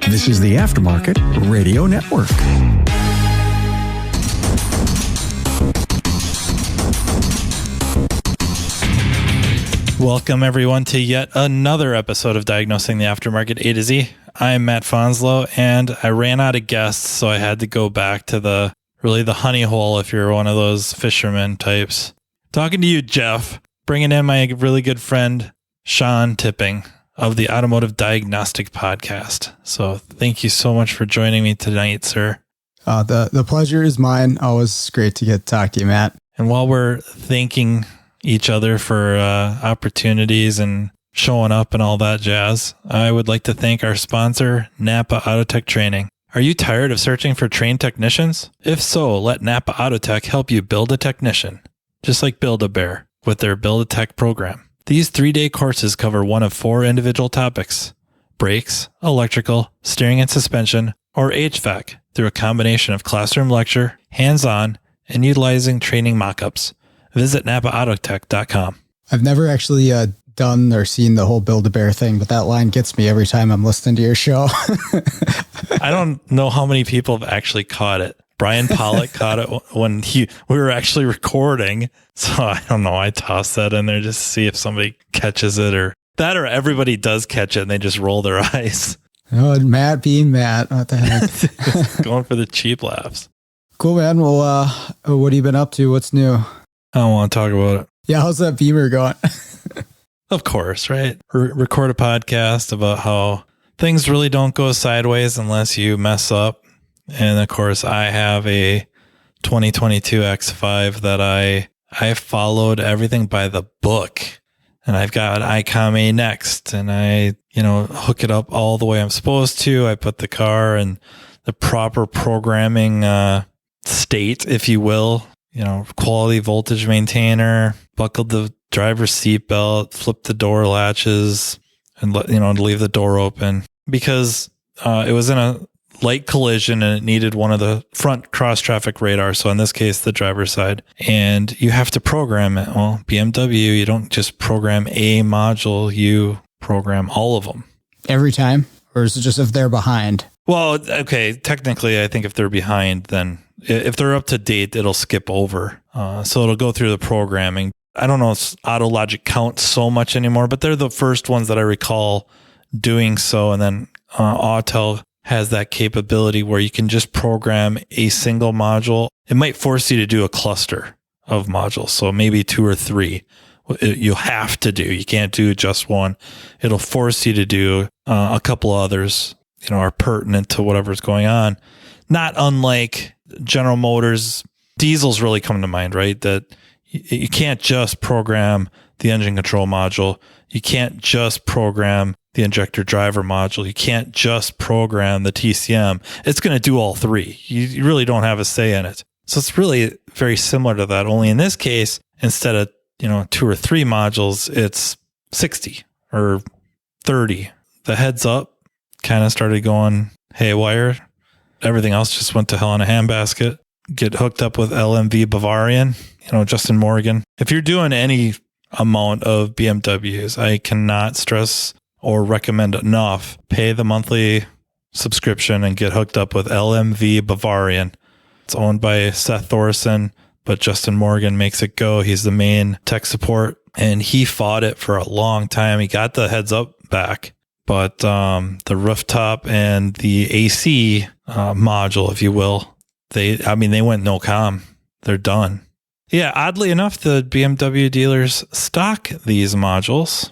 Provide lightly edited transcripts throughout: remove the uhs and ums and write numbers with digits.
This is the Aftermarket Radio Network. Welcome, everyone, to yet another episode of Diagnosing the Aftermarket A to Z. I'm Matt Fonslow, and I ran out of guests, so I had to go back to the honey hole if you're one of those fisherman types. Talking to you, Jeff, bringing in my really good friend, Sean Tipping of the Automotive Diagnostic Podcast. So thank you so much for joining me tonight, sir. The pleasure is mine. Always great to get to talk to you, Matt. And while we're thanking each other for opportunities and showing up and all that jazz, I would like to thank our sponsor, NAPA AUTOTECH Training. Are you tired of searching for trained technicians? If so, let NAPA AUTOTECH help you build a technician, just like Build-A-Bear with their Build-A-Tech program. These 3-day courses cover one of 4 individual topics: brakes, electrical, steering and suspension, or HVAC, through a combination of classroom lecture, hands-on, and utilizing training mock-ups. Visit NAPAAutotech.com. I've never actually done or seen the whole Build-A-Bear thing, but that line gets me every time I'm listening to your show. I don't know how many people have actually caught it. Brian Pollock caught it when we were actually recording. So I don't know. I tossed that in there just to see if somebody catches it, or everybody does catch it and they just roll their eyes. Oh, Matt being Matt. What the heck? Going for the cheap laughs. Cool, man. Well, what have you been up to? What's new? I don't want to talk about it. Yeah, how's that Beamer going? Of course, right? Record a podcast about how things really don't go sideways unless you mess up. And of course, I have a 2022 X5 that I followed everything by the book. And I've got ICOM A next, and I, hook it up all the way I'm supposed to. I put the car in the proper programming state, if you will. Quality voltage maintainer, buckled the driver's seatbelt, flipped the door latches, and leave the door open because it was in a light collision and it needed one of the front cross traffic radar. So in this case, the driver's side, and you have to program it. Well, BMW, you don't just program a module, you program all of them. Every time? Or is it just if they're behind? Well, okay. Technically, I think if they're behind, then if they're up to date, it'll skip over. So it'll go through the programming. I don't know if AutoLogic counts so much anymore, but they're the first ones that I recall doing so. And then Autel has that capability where you can just program a single module. It might force you to do a cluster of modules. So maybe 2 or 3 you have to do. You can't do just one. It'll force you to do a couple others, are pertinent to whatever's going on. Not unlike General Motors. Diesels really come to mind, right? That you can't just program the engine control module. You can't just program the injector driver module. You can't just program the TCM. It's going to do all 3. You really don't have a say in it. So it's really very similar to that. Only in this case, instead of 2 or 3 modules, it's 60 or 30. The heads up kind of started going haywire. Everything else just went to hell in a handbasket. Get hooked up with LMV Bavarian, Justin Morgan. If you're doing any amount of BMWs, I cannot stress or recommend enough, pay the monthly subscription and get hooked up with LMV Bavarian. It's owned by Seth Thorson, but Justin Morgan makes it go. He's the main tech support, and he fought it for a long time. He got the heads up back, but the rooftop and the AC module, if you will, they went no com. They're done. Yeah, oddly enough, the BMW dealers stock these modules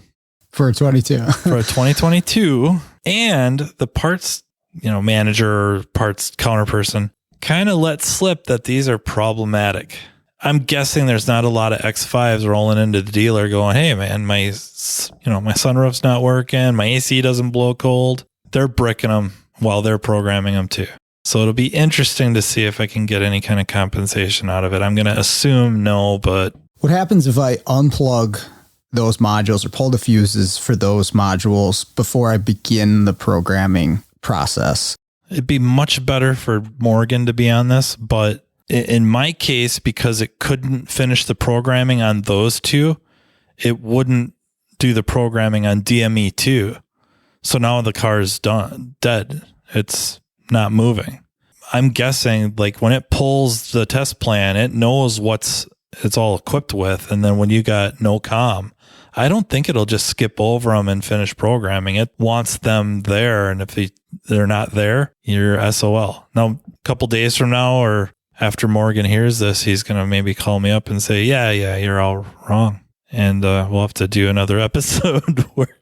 for a 22. For a 2022, and the parts, manager or parts counter person kind of let slip that these are problematic. I'm guessing there's not a lot of X5s rolling into the dealer going, "Hey man, my sunroof's not working, my AC doesn't blow cold." They're bricking them while they're programming them too. So it'll be interesting to see if I can get any kind of compensation out of it. I'm going to assume no, but what happens if I unplug those modules or pull the fuses for those modules before I begin the programming process? It'd be much better for Morgan to be on this, but in my case, because it couldn't finish the programming on those 2, it wouldn't do the programming on DME2. So now the car is dead. It's not moving. I'm guessing like when it pulls the test plan, it knows it's all equipped with. And then when you got no comm, I don't think it'll just skip over them and finish programming. It wants them there. And if they're not there, you're SOL. Now, a couple days from now or after Morgan hears this, he's going to maybe call me up and say, yeah, you're all wrong. And we'll have to do another episode where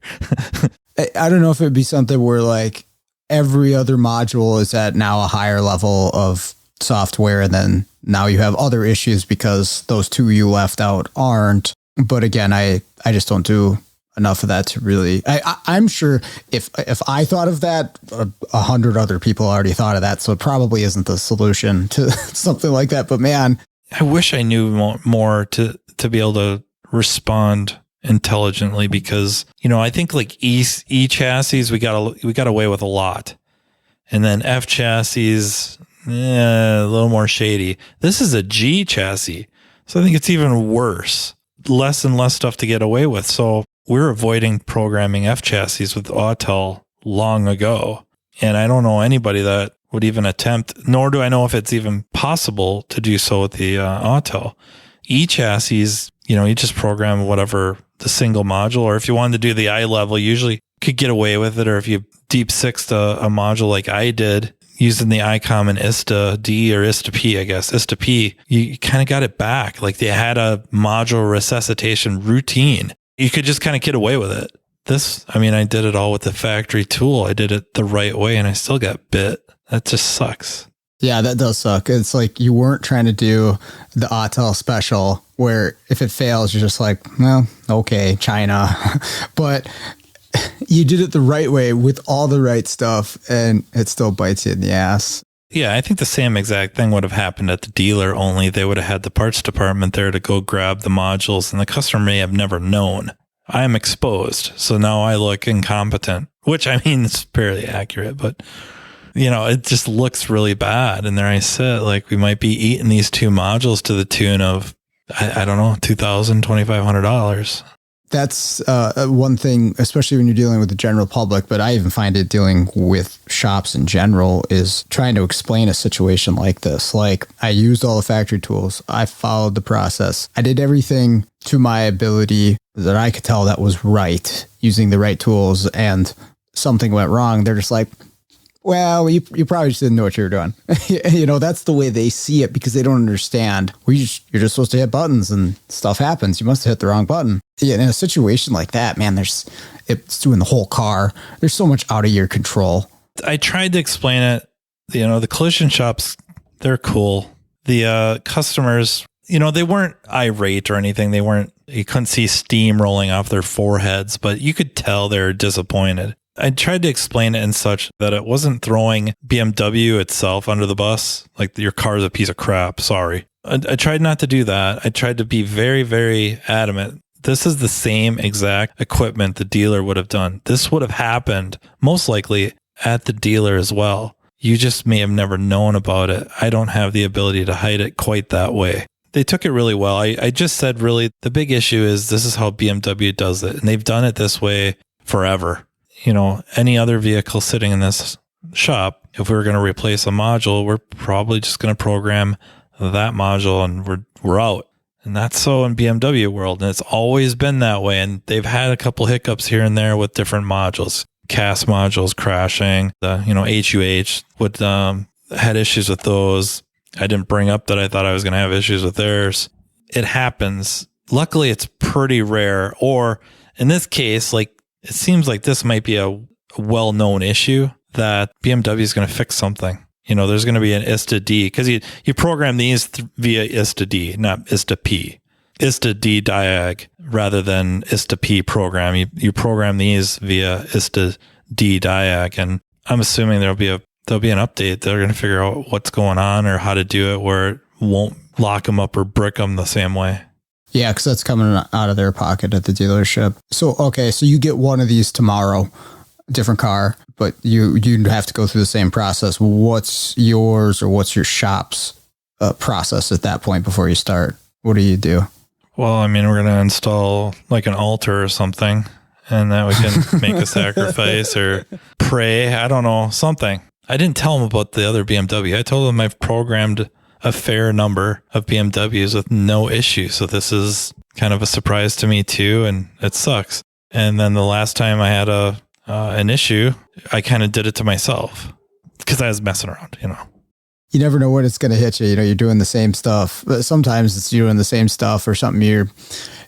I don't know if it'd be something where like every other module is at now a higher level of software, and then now you have other issues because those two you left out aren't. But again, I just don't do enough of that to really. I'm sure if I thought of that, 100 other people already thought of that, so it probably isn't the solution to something like that. But man, I wish I knew more to be able to respond intelligently, because I think like E chassis we got away with a lot, and then F chassis a little more shady. This is a G chassis, so I think it's even worse. Less and less stuff to get away with. So we're avoiding programming F chassis with Autel long ago, and I don't know anybody that would even attempt, nor do I know if it's even possible to do so with the Autel. E chassis, you just program whatever the single module, or if you wanted to do the I level, usually could get away with it. Or if you deep sixed a module like I did using the ICOM and ISTA D or ISTA P, I guess, ISTA P, you kind of got it back. Like they had a module resuscitation routine. You could just kind of get away with it. I did it all with the factory tool. I did it the right way and I still got bit. That just sucks. Yeah, that does suck. It's like you weren't trying to do the Autel special where if it fails, you're just like, well, okay, China. But you did it the right way with all the right stuff, and it still bites you in the ass. Yeah, I think the same exact thing would have happened at the dealer, only they would have had the parts department there to go grab the modules, and the customer may have never known. I am exposed, so now I look incompetent, which is fairly accurate, but it just looks really bad. And there I sit, like we might be eating these two modules to the tune of, I don't know, $2,000, $2,500. That's one thing, especially when you're dealing with the general public, but I even find it dealing with shops in general, is trying to explain a situation like this. Like I used all the factory tools. I followed the process. I did everything to my ability that I could tell that was right, using the right tools, and something went wrong. They're just like, well, you probably just didn't know what you were doing. That's the way they see it, because they don't understand. You're just supposed to hit buttons and stuff happens. You must have hit the wrong button. Yeah, in a situation like that, man, it's doing the whole car. There's so much out of your control. I tried to explain it. The collision shops, they're cool. The customers, they weren't irate or anything. You couldn't see steam rolling off their foreheads, but you could tell they were disappointed. I tried to explain it in such that it wasn't throwing BMW itself under the bus. Like your car's a piece of crap. Sorry. I tried not to do that. I tried to be very, very adamant. This is the same exact equipment the dealer would have done. This would have happened most likely at the dealer as well. You just may have never known about it. I don't have the ability to hide it quite that way. They took it really well. I just said, really, the big issue is this is how BMW does it. And they've done it this way forever. Any other vehicle sitting in this shop, if we were going to replace a module, we're probably just going to program that module and we're out. And that's so in BMW world. And it's always been that way. And they've had a couple hiccups here and there with different modules, CAS modules crashing, the, HUH had issues with those. I didn't bring up that I thought I was going to have issues with theirs. It happens. Luckily, it's pretty rare. Or in this case, like, it seems like this might be a well-known issue that BMW is going to fix something. There's going to be an ISTA D, because you program these via ISTA D, not ISTA P. ISTA D diag rather than ISTA P program. You program these via ISTA D diag, and I'm assuming there'll be an update. They're going to figure out what's going on or how to do it where it won't lock them up or brick them the same way. Yeah, because that's coming out of their pocket at the dealership. So you get one of these tomorrow, different car, but you have to go through the same process. What's yours or what's your shop's process at that point before you start? What do you do? Well, we're going to install like an altar or something, and that we can make a sacrifice or pray. I don't know, something. I didn't tell him about the other BMW. I told him I've programmed a fair number of BMWs with no issue. So this is kind of a surprise to me too, and it sucks. And then the last time I had an issue, I kind of did it to myself because I was messing around, You never know when it's going to hit you. You're doing the same stuff. But sometimes it's you doing the same stuff or something you're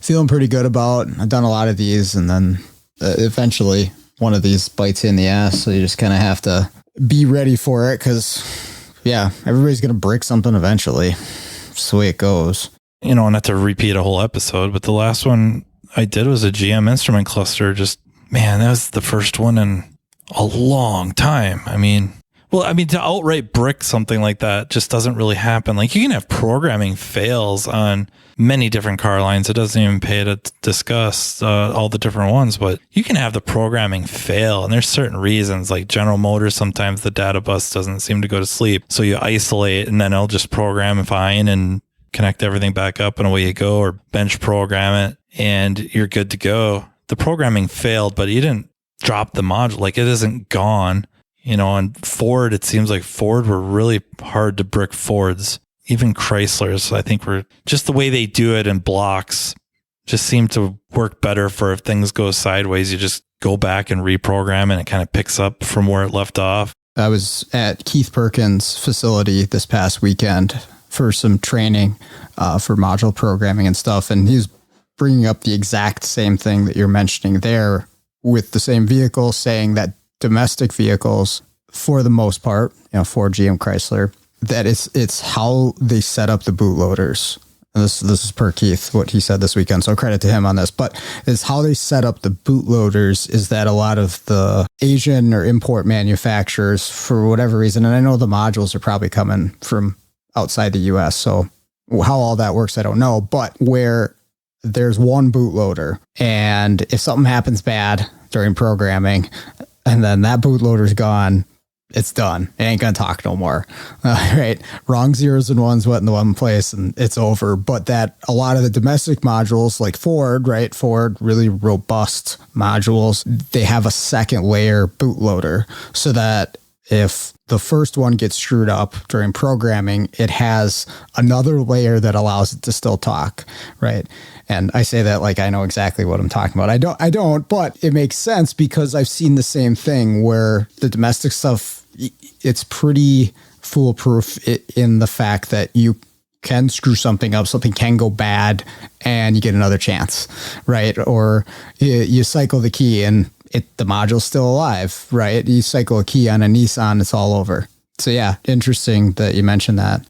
feeling pretty good about. I've done a lot of these, and then eventually one of these bites you in the ass. So you just kind of have to be ready for it because, yeah, everybody's going to break something eventually. That's the way it goes. Not to repeat a whole episode, but the last one I did was a GM instrument cluster. That was the first one in a long time. To outright brick something like that just doesn't really happen. Like, you can have programming fails on many different car lines. It doesn't even pay to discuss all the different ones, but you can have the programming fail. And there's certain reasons, like General Motors, sometimes the data bus doesn't seem to go to sleep. So you isolate and then it'll just program fine and connect everything back up and away you go, or bench program it and you're good to go. The programming failed, but you didn't drop the module. Like, it isn't gone. On Ford, it seems like Ford were really hard to brick Fords. Even Chryslers, I think, were just the way they do it in blocks just seem to work better for if things go sideways. You just go back and reprogram and it kind of picks up from where it left off. I was at Keith Perkins' facility this past weekend for some training for module programming and stuff. And he's bringing up the exact same thing that you're mentioning there with the same vehicle, saying that domestic vehicles, for the most part, Ford, GM, Chrysler, that it's how they set up the bootloaders. And this is per Keith, what he said this weekend, so credit to him on this. But it's how they set up the bootloaders is that a lot of the Asian or import manufacturers, for whatever reason, and I know the modules are probably coming from outside the U.S., so how all that works, I don't know. But where there's one bootloader, and if something happens bad during programming, and then that bootloader's gone, it's done. It ain't going to talk no more. Right? Wrong zeros and ones went in the one place and it's over. But that a lot of the domestic modules like Ford, right? Ford, really robust modules, they have a second layer bootloader so that if the first one gets screwed up during programming, it has another layer that allows it to still talk, right? And I say that like I know exactly what I'm talking about. I don't, but it makes sense because I've seen the same thing where the domestic stuff, it's pretty foolproof in the fact that you can screw something up, something can go bad, and you get another chance, right? Or you cycle the key and the module's still alive, right? You cycle a key on a Nissan, it's all over. So yeah, interesting that you mentioned that.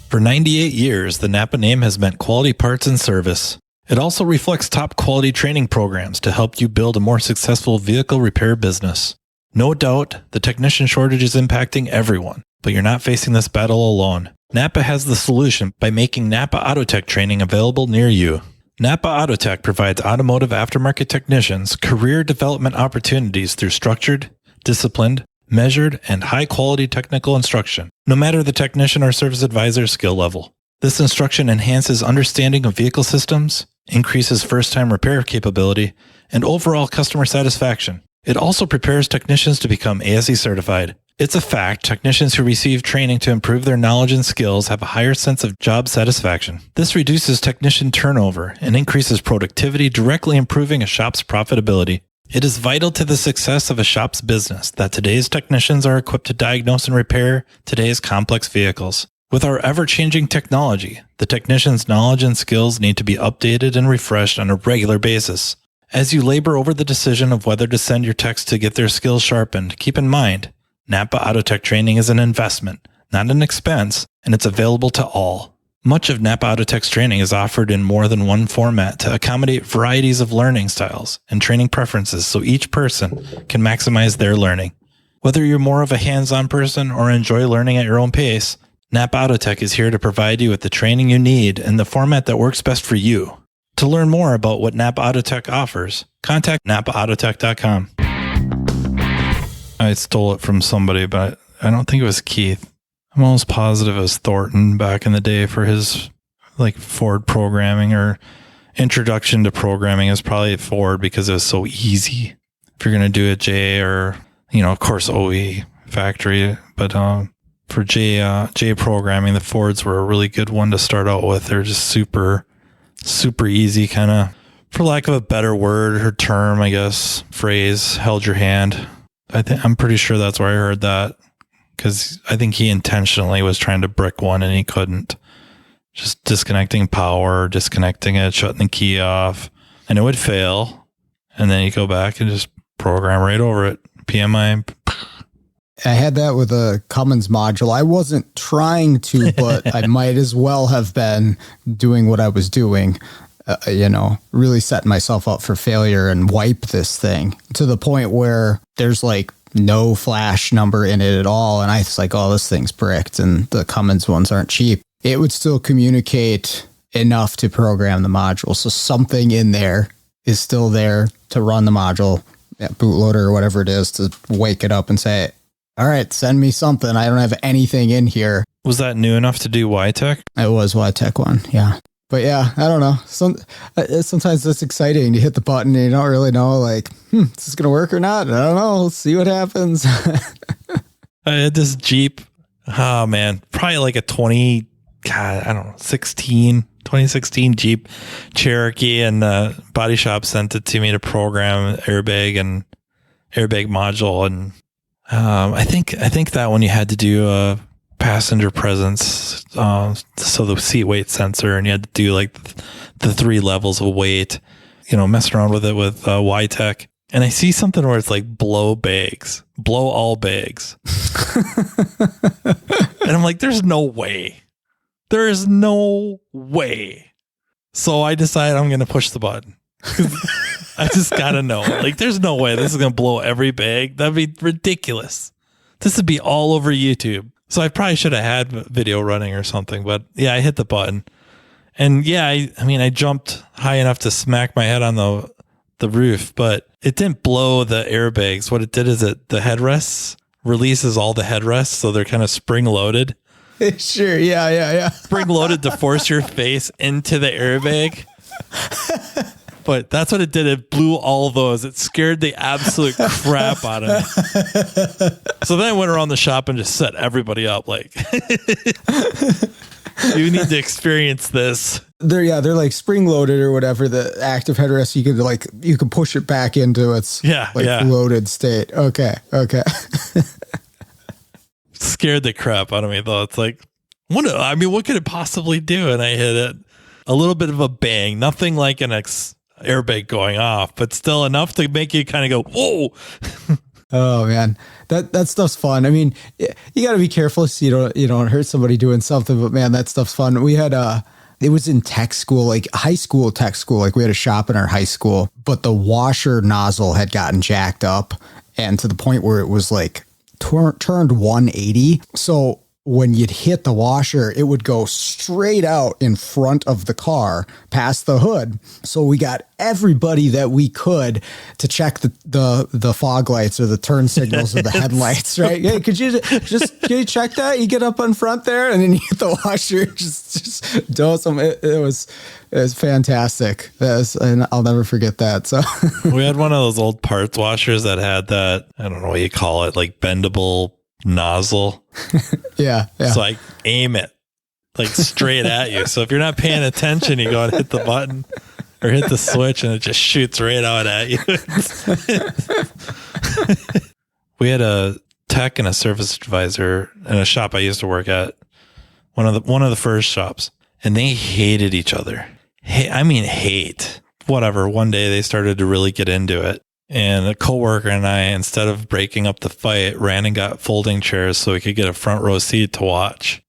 For 98 years, the NAPA name has meant quality parts and service. It also reflects top quality training programs to help you build a more successful vehicle repair business. No doubt, the technician shortage is impacting everyone, but you're not facing this battle alone. NAPA has the solution by making NAPA AUTOTECH training available near you. NAPA AUTOTECH provides automotive aftermarket technicians career development opportunities through structured, disciplined, measured, and high-quality technical instruction, no matter the technician or service advisor's skill level. This instruction enhances understanding of vehicle systems, increases first-time repair capability, and overall customer satisfaction. It also prepares technicians to become ASE certified. It's a fact technicians who receive training to improve their knowledge and skills have a higher sense of job satisfaction. This reduces technician turnover and increases productivity, directly improving a shop's profitability. It is vital to the success of a shop's business that today's technicians are equipped to diagnose and repair today's complex vehicles. With our ever-changing technology, the technician's knowledge and skills need to be updated and refreshed on a regular basis. As you labor over the decision of whether to send your techs to get their skills sharpened, keep in mind, NAPA AUTOTECH training is an investment, not an expense, and it's available to all. Much of NAPA AUTOTECH's training is offered in more than one format to accommodate varieties of learning styles and training preferences so each person can maximize their learning. Whether you're more of a hands-on person or enjoy learning at your own pace, NAPA AUTOTECH is here to provide you with the training you need in the format that works best for you. To learn more about what NAPA AUTOTECH offers, contact NAPAAutotech.com. I stole it from somebody, but I don't think it was Keith. I'm almost positive it was Thornton back in the day for his like Ford programming, or introduction to programming is probably Ford because it was so easy. If you're going to do a J or, of course, OE factory, but for J programming, the Fords were a really good one to start out with. They're just super, super easy, kind of, for lack of a better word or term, I guess, phrase, held your hand. I'm pretty sure that's where I heard that, because I think he intentionally was trying to brick one and he couldn't. Just disconnecting power, disconnecting it, shutting the key off, and it would fail. And then you go back and just program right over it. PMI. I had that with a Cummins module. I wasn't trying to, but I might as well have been doing what I was doing, really setting myself up for failure and wipe this thing to the point where there's like no flash number in it at all. And I was like, oh, this thing's bricked, and the Cummins ones aren't cheap. It would still communicate enough to program the module. So something in there is still there to run the module, bootloader or whatever it is, to wake it up and say, all right, send me something. I don't have anything in here. Was that new enough to do AUTOTECH? It was AUTOTECH one, yeah. But yeah, I don't know. Sometimes it's exciting. You hit the button and you don't really know, like, is this going to work or not? I don't know. Let's see what happens. I had this Jeep. Oh, man. Probably like a 2016 Jeep Cherokee, and the body shop sent it to me to program airbag and airbag module. And I think that one you had to do a passenger presence, so the seat weight sensor, and you had to do like the 3 levels of weight, messing around with it with AUTOTECH. And I see something where it's like blow all bags. And I'm like, there's no way. There is no way. So I decide I'm going to push the button. I just got to know. Like, there's no way this is going to blow every bag. That'd be ridiculous. This would be all over YouTube. So I probably should have had video running or something. But yeah, I hit the button. And yeah, I jumped high enough to smack my head on the roof, but it didn't blow the airbags. What it did is the headrests releases all the headrests, so they're kind of spring loaded. Sure, yeah. Spring loaded to force your face into the airbag. But that's what it did. It blew all those. It scared the absolute crap out of me. So then I went around the shop and just set everybody up like, you need to experience this. They're like spring loaded or whatever. The active headrest, you could push it back into its loaded state. Okay. Scared the crap out of me though. It's like, what could it possibly do? And I hit it a little bit of a bang, nothing like an airbag going off, but still enough to make you kind of go, whoa. Oh man, that stuff's fun. I mean, you got to be careful so you don't hurt somebody doing something. But man, that stuff's fun. We had it was in tech school, like high school tech school. Like we had a shop in our high school, but the washer nozzle had gotten jacked up, and to the point where it was like turned 180. So when you'd hit the washer, it would go straight out in front of the car past the hood. So we got everybody that we could to check the fog lights or the turn signals or the headlights, right? Hey, can you check that? You get up in front there and then you hit the washer, just do some. It was fantastic. And I'll never forget that. So we had one of those old parts washers that had that, I don't know what you call it, like bendable nozzle. Yeah. So I aim it like straight at you. So if you're not paying attention, you go and hit the button or hit the switch and it just shoots right out at you. We had a tech and a service advisor in a shop I used to work at, one of the first shops, and they hated each other. Hate. Whatever. One day they started to really get into it. And a coworker and I, instead of breaking up the fight, ran and got folding chairs so we could get a front row seat to watch.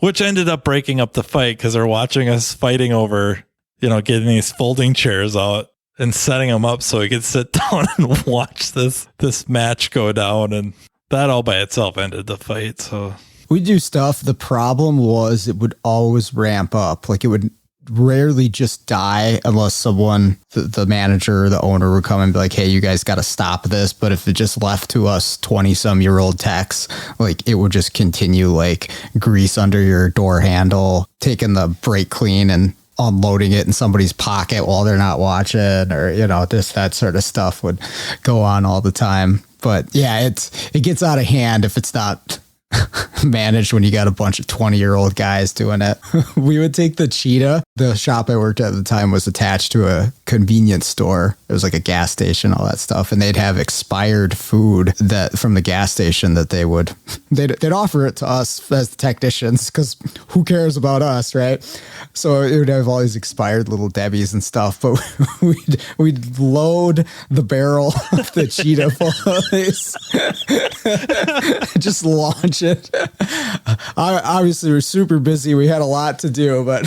Which ended up breaking up the fight because they're watching us fighting over, getting these folding chairs out and setting them up so we could sit down and watch this match go down. And that all by itself ended the fight. So we do stuff. The problem was it would always ramp up. Like it would rarely just die unless someone, the manager or the owner would come and be like, hey, you guys got to stop this. But if it just left to us 20-some-year-old techs, like it would just continue, like grease under your door handle, taking the brake clean and unloading it in somebody's pocket while they're not watching, or, just that sort of stuff would go on all the time. But yeah, it gets out of hand if it's not managed when you got a bunch of 20-year-old guys doing it. We would take the Cheetah. The shop I worked at the time was attached to a convenience store. It was like a gas station, all that stuff. And they'd have expired food that from the gas station that they'd offer it to us as the technicians, because who cares about us, right? So it would have all these expired little Debbies and stuff, but we'd load the barrel of the Cheetah full of these. Just launch it. Obviously, we're super busy. We had a lot to do, but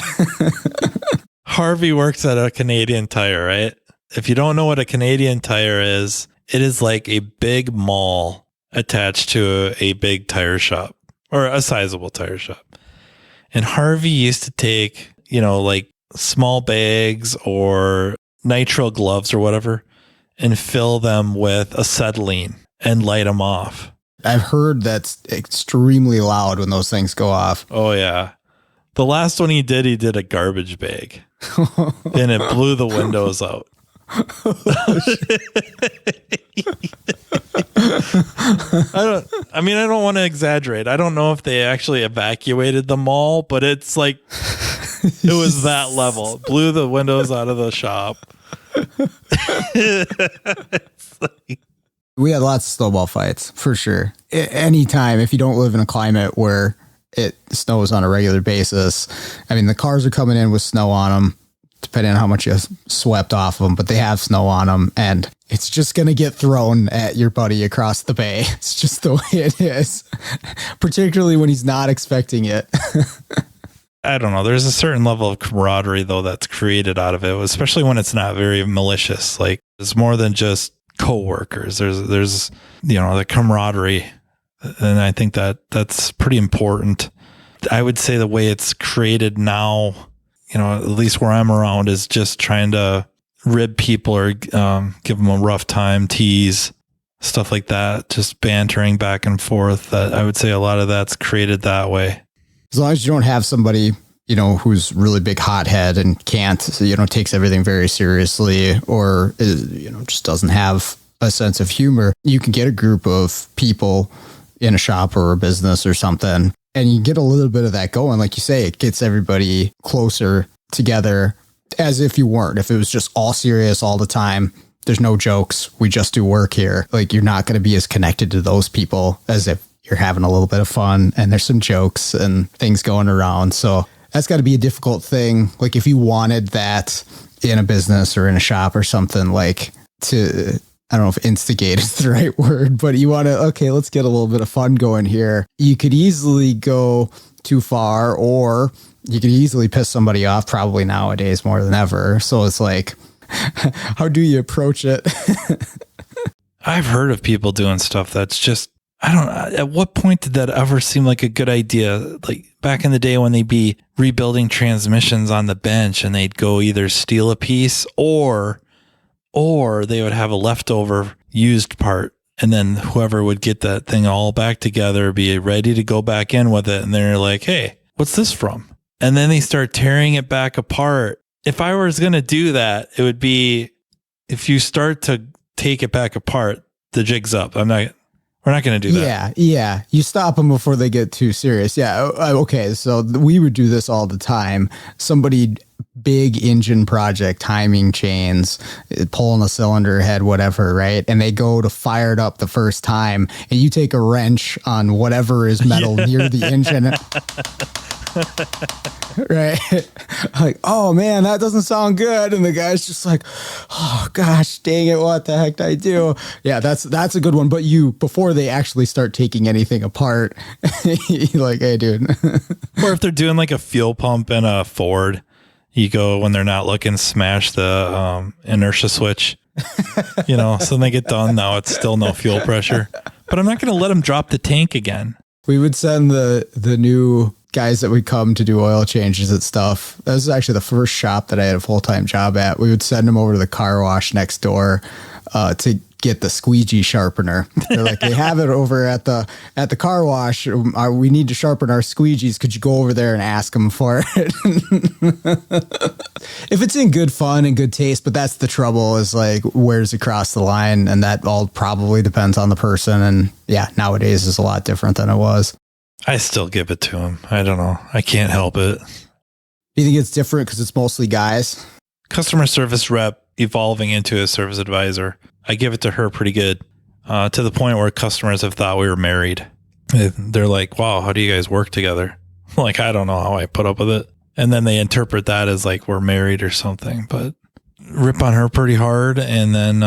Harvey works at a Canadian Tire, right? If you don't know what a Canadian Tire is, it is like a big mall attached to a big tire shop, or a sizable tire shop. And Harvey used to take, like small bags or nitrile gloves or whatever, and fill them with acetylene and light them off. I've heard that's extremely loud when those things go off. Oh, yeah. The last one he did a garbage bag, and it blew the windows out. I don't want to exaggerate. I don't know if they actually evacuated the mall, but it's like, it was that level. It blew the windows out of the shop. It's like, we had lots of snowball fights, for sure. Anytime, if you don't live in a climate where it snows on a regular basis, the cars are coming in with snow on them, depending on how much you swept off of them, but they have snow on them, and it's just going to get thrown at your buddy across the bay. It's just the way it is, particularly when he's not expecting it. I don't know. There's a certain level of camaraderie, though, that's created out of it, especially when it's not very malicious. Like, it's more than just co-workers. There's the camaraderie, and I think that's pretty important. I would say the way it's created now, at least where I'm around, is just trying to rib people or give them a rough time, tease, stuff like that, just bantering back and forth. That I would say a lot of that's created that way. As long as you don't have somebody, who's really big hothead and takes everything very seriously, or just doesn't have a sense of humor, you can get a group of people in a shop or a business or something, and you get a little bit of that going. Like you say, it gets everybody closer together, as if you weren't. If it was just all serious all the time, there's no jokes, we just do work here. Like, you're not going to be as connected to those people as if you're having a little bit of fun and there's some jokes and things going around. So that's got to be a difficult thing. Like, if you wanted that in a business or in a shop or something, like, to, I don't know if instigate is the right word, but you want to, okay, let's get a little bit of fun going here. You could easily go too far, or you could easily piss somebody off, probably nowadays more than ever. So it's like, how do you approach it? I've heard of people doing stuff that's just, I don't know, at what point did that ever seem like a good idea? Like, back in the day when they'd be rebuilding transmissions on the bench, and they'd go either steal a piece or they would have a leftover used part, and then whoever would get that thing all back together, be ready to go back in with it. And they're like, hey, what's this from? And then they start tearing it back apart. If I was going to do that, it would be, if you start to take it back apart, the jig's up. We're not going to do that. Yeah. You stop them before they get too serious. Yeah. Okay. So we would do this all the time. Somebody, big engine project, timing chains, pulling a cylinder head, whatever, right? And they go to fire it up the first time, and you take a wrench on whatever is metal near the engine. Right? Like, oh man, that doesn't sound good. And the guy's just like, oh gosh, dang it, what the heck did I do? Yeah, that's a good one. But before they actually start taking anything apart, you're like, hey dude. Or if they're doing like a fuel pump in a Ford, you go, when they're not looking, smash the inertia switch, so when they get done, now it's still no fuel pressure. But I'm not going to let them drop the tank again. We would send the new guys that would come to do oil changes and stuff. That was actually the first shop that I had a full-time job at. We would send them over to the car wash next door to get the squeegee sharpener. They're like, they have it over at the car wash. We need to sharpen our squeegees. Could you go over there and ask them for it? If it's in good fun and good taste, but that's the trouble is like, where's it cross the line? And that all probably depends on the person. And yeah, nowadays is a lot different than it was. I still give it to him. I don't know. I can't help it. You think it's different because it's mostly guys? Customer service rep evolving into a service advisor. I give it to her pretty good, to the point where customers have thought we were married. They're like, wow, how do you guys work together? Like, I don't know how I put up with it. And then they interpret that as like we're married or something, but rip on her pretty hard. And then,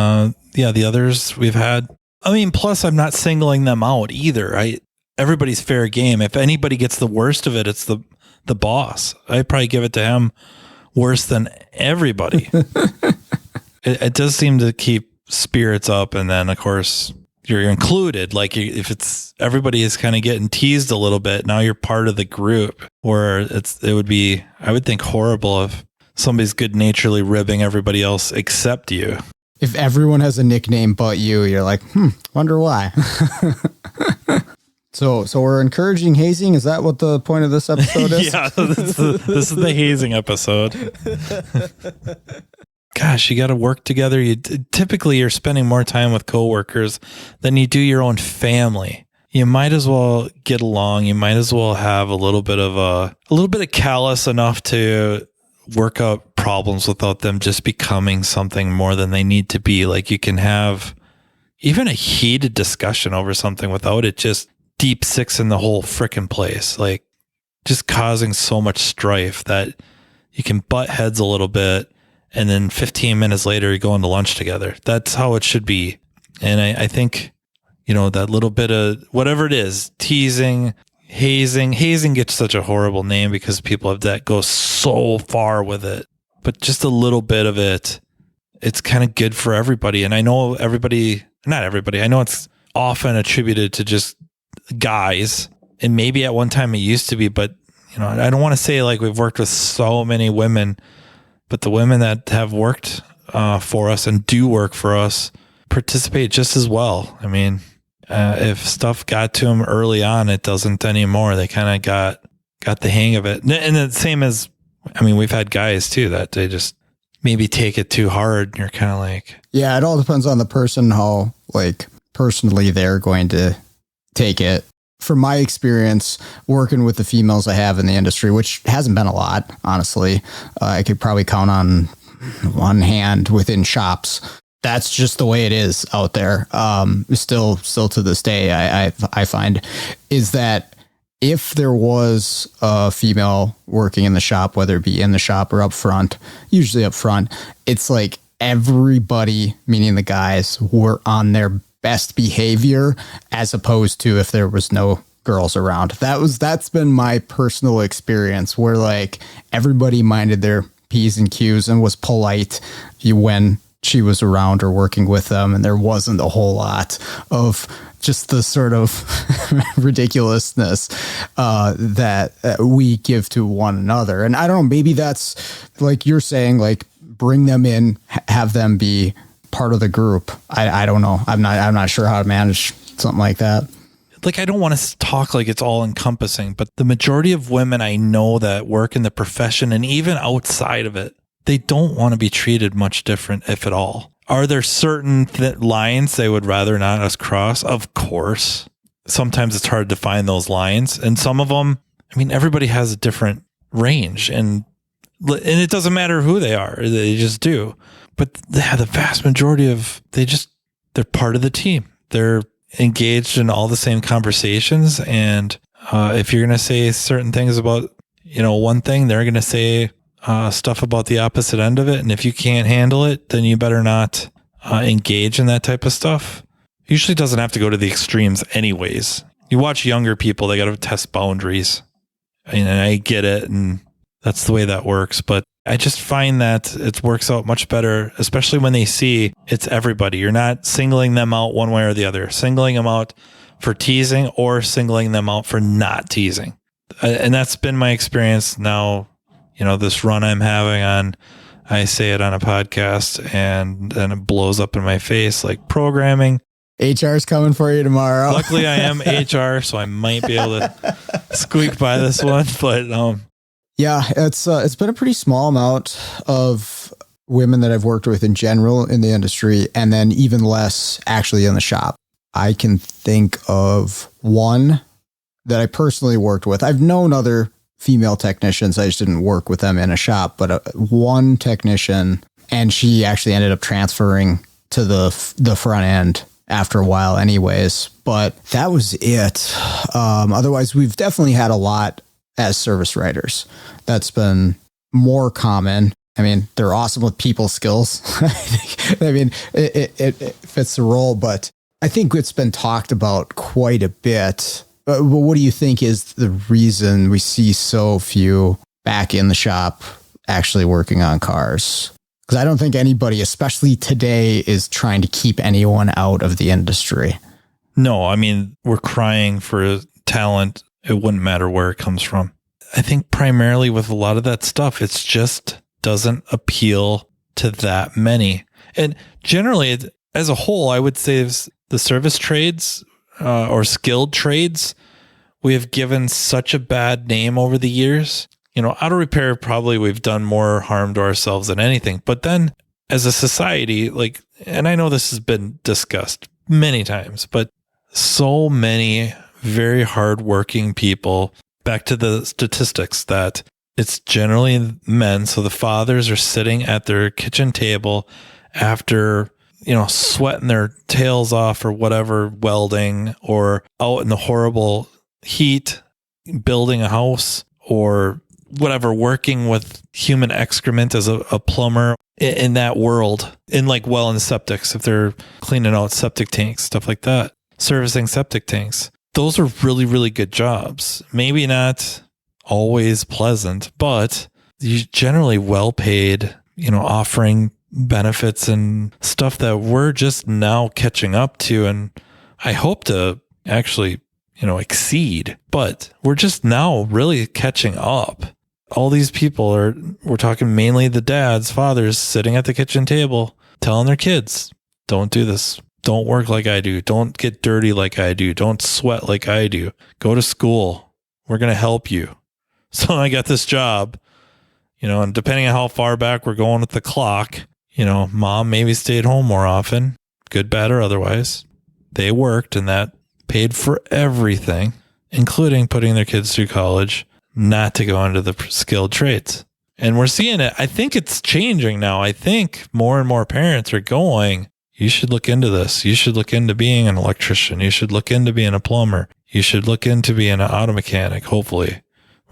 the others we've had. I mean, plus I'm not singling them out either. Everybody's fair game. If anybody gets the worst of it, it's the boss. I'd probably give it to him worse than everybody. It does seem to keep spirits up. And then of course you're included. Like if it's everybody is kind of getting teased a little bit, now you're part of the group where it would be, I would think, horrible if somebody's good naturedly ribbing everybody else except you. If everyone has a nickname but you're like, wonder why. So we're encouraging hazing. Is that what the point of this episode is? Yeah, this is the hazing episode. Gosh, you got to work together. Typically you're spending more time with coworkers than you do your own family. You might as well get along. You might as well have a little bit of callous enough to work out problems without them just becoming something more than they need to be. Like you can have even a heated discussion over something without it just deep six in the whole frickin' place, like just causing so much strife that you can butt heads a little bit, and then 15 minutes later you're going to lunch together. That's how it should be. And I think, that little bit of whatever it is, teasing, hazing gets such a horrible name because people have that go so far with it, but just a little bit of it, it's kind of good for everybody. And I know not everybody, I know it's often attributed to just guys, and maybe at one time it used to be, but I don't want to say like we've worked with so many women, but the women that have worked for us and do work for us participate just as well. I mean, if stuff got to them early on, it doesn't anymore. They kind of got the hang of it. And the same as, we've had guys too that they just maybe take it too hard, and you're kind of like, yeah, it all depends on the person, how like personally they're going to take it. From my experience working with the females I have in the industry, which hasn't been a lot, honestly, I could probably count on one hand within shops. That's just the way it is out there. Still to this day, I find is that if there was a female working in the shop, whether it be in the shop or up front, usually up front, it's like everybody, meaning the guys, were on their best behavior, as opposed to if there was no girls around. That's been my personal experience, where like everybody minded their P's and Q's and was polite when she was around or working with them, and there wasn't a whole lot of just the sort of ridiculousness that we give to one another. And I don't know, maybe that's like you're saying, like bring them in, have them be part of the group. I don't know. I'm not sure how to manage something like that. Like, I don't want to talk like it's all encompassing, but the majority of women I know that work in the profession and even outside of it, they don't want to be treated much different, if at all. Are there certain lines they would rather not us cross? Of course. Sometimes it's hard to find those lines. And some of them, everybody has a different range, and it doesn't matter who they are. They just do. But the vast majority of, they're part of the team. They're engaged in all the same conversations. And if you're going to say certain things about, one thing, they're going to say stuff about the opposite end of it. And if you can't handle it, then you better not engage in that type of stuff. Usually doesn't have to go to the extremes anyways. You watch younger people, they got to test boundaries. And I get it. And that's the way that works. But I just find that it works out much better, especially when they see it's everybody. You're not singling them out one way or the other, singling them out for teasing or singling them out for not teasing. And that's been my experience now, this run I'm having on I say it on a podcast and then it blows up in my face like programming. HR's coming for you tomorrow. Luckily, I am HR, so I might be able to squeak by this one. But yeah, it's been a pretty small amount of women that I've worked with in general in the industry, and then even less actually in the shop. I can think of one that I personally worked with. I've known other female technicians. I just didn't work with them in a shop, but one technician, and she actually ended up transferring to the front end after a while anyways, but that was it. Otherwise, we've definitely had a lot as service writers. That's been more common. I mean, they're awesome with people skills. I mean, it fits the role, but I think it's been talked about quite a bit. But what do you think is the reason we see so few back in the shop actually working on cars? Because I don't think anybody, especially today, is trying to keep anyone out of the industry. No, I mean, we're crying for talent. It wouldn't matter where it comes from. I think primarily with a lot of that stuff, it's just doesn't appeal to that many. And generally, as a whole, I would say the service trades or skilled trades, we have given such a bad name over the years. You know, auto repair, probably we've done more harm to ourselves than anything. But then as a society, like, and I know this has been discussed many times, but so many very hardworking people, back to the statistics that it's generally men. So the fathers are sitting at their kitchen table after, you know, sweating their tails off or whatever, welding, or out in the horrible heat, building a house, or whatever, working with human excrement as a plumber in that world, in like well and septics, if they're cleaning out septic tanks, stuff like that, servicing septic tanks. Those are really, really good jobs. Maybe not always pleasant, but generally well paid, you know, offering benefits and stuff that we're just now catching up to. And I hope to actually, you know, exceed, but we're just now really catching up. All these people we're talking mainly the dads, fathers sitting at the kitchen table, telling their kids, don't do this. Don't work like I do. Don't get dirty like I do. Don't sweat like I do. Go to school. We're going to help you. So I got this job, you know, and depending on how far back we're going with the clock, you know, mom maybe stayed home more often, good, bad, or otherwise. They worked, and that paid for everything, including putting their kids through college, not to go into the skilled trades. And we're seeing it. I think it's changing now. I think more and more parents are going, you should look into this. You should look into being an electrician. You should look into being a plumber. You should look into being an auto mechanic. Hopefully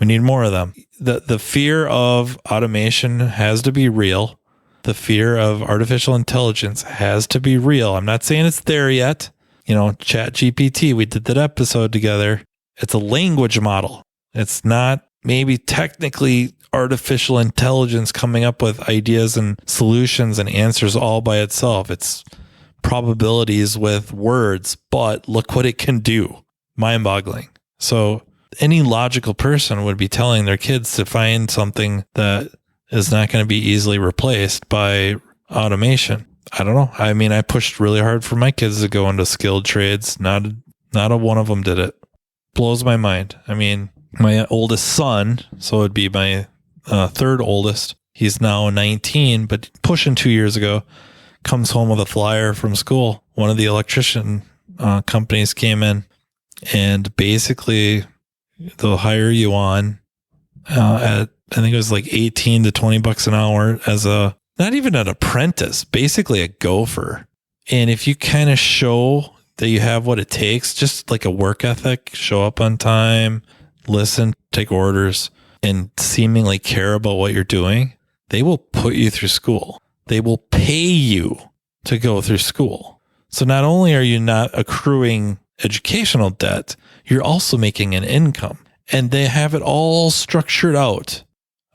we need more of them. The fear of automation has to be real. The fear of artificial intelligence has to be real. I'm not saying it's there yet. You know, Chat GPT, we did that episode together. It's a language model. It's not maybe technically artificial intelligence coming up with ideas and solutions and answers all by itself. It's probabilities with words, but look what it can do. Mind-boggling. So any logical person would be telling their kids to find something that is not going to be easily replaced by automation. I don't know. I mean, I pushed really hard for my kids to go into skilled trades. Not a one of them did it. Blows my mind. I mean, my oldest son, so it'd be my third oldest, he's now 19, but pushing 2 years ago, comes home with a flyer from school. One of the electrician companies came in, and basically they'll hire you on at, I think it was like 18 to 20 bucks an hour as not even an apprentice, basically a gopher. And if you kind of show that you have what it takes, just like a work ethic, show up on time, listen, take orders, and seemingly care about what you're doing, they will put you through school. They will pay you to go through school. So not only are you not accruing educational debt, you're also making an income. And they have it all structured out